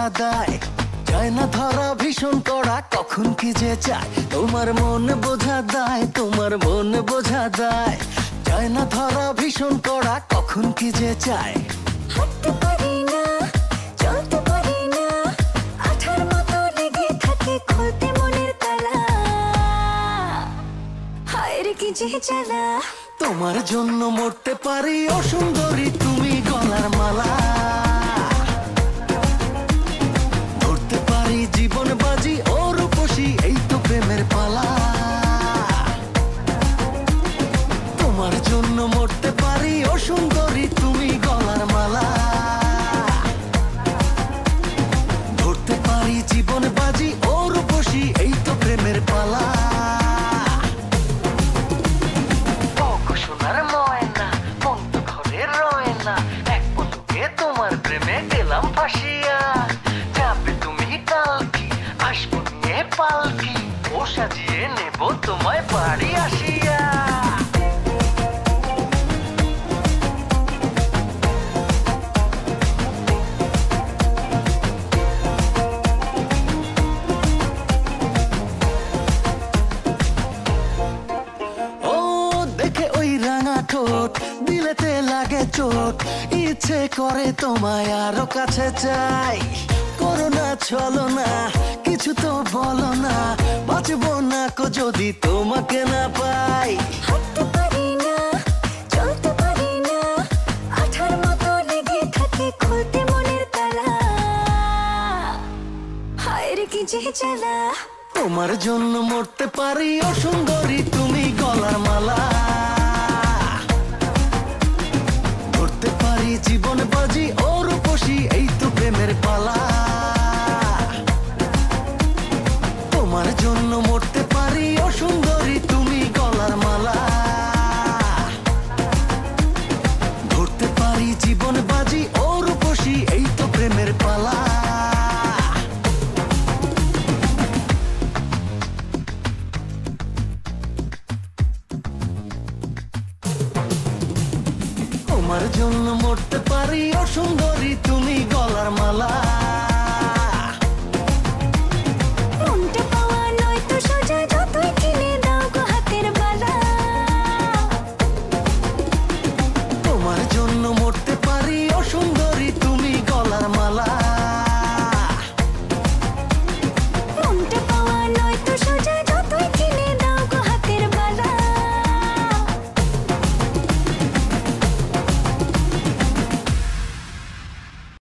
বোঝা দায়, যায় না ধরা ভীষণ কড়া, কখন কি যে চায় তোমার মন বোঝা দায়, তোমার মন বোঝা দায়, যায় না ধরা ভীষণ কড়া, কখন কি যে চায়। হাঁটতে পারি না, চলতে পারি না, আঠার মতো লেগে থাকে খুলতে মনের তালা, হায় রে কি যে জ্বালা। তোমার জন্য মরতে পারি ও সুন্দরী তুমি গলার মালা, ধরতে পারি জীবন বাজি ও রূপসী, এই তো প্রেমের পালা। তোমার জন্য মরতে পারি ও সুন্দরী তুমি গলার মালা, ধরতে পারি জীবন বাজি ও রূপসী, এই তো প্রেমের পালা। সোনার ময়না মন তো ঘরে রয় না, এক পলকে তোমার প্রেমে গেলাম ফাঁসিয়া, যাবে তুমি কালকি আসবো নিয়ে পালকি, ও সাজিয়ে নেব তোমায় বাড়ি আসিয়া। দিলেতে লাগে চোট, ইচ্ছে করে তোমায় আরো কাছে চাই, করো না চলো না কিছু তো বলো না, বাঁচবো না কো যদি তোমাকে না পাই। হাঁটতে পারি না, চলতে পারি না, আঠার মতো লেগে থাকে খুলতে মনের তালা, হায় রে কি যে জ্বালা। তোমার জন্য মরতে পারি ও সুন্দরী তুমি গলার মালা, ধরতে পারি জীবন বাজি ও রূপসী, এই তো প্রেমের পালা। তোমার জন্য মরতে পারি ও সুন্দরী তুমি গলার মালা, ধরতে পারি জীবন বাজি ও রূপসী, এই তো প্রেমের পালা। তোমার জন্য মরতে পারি ও সুন্দরী তুমি গলার মালা,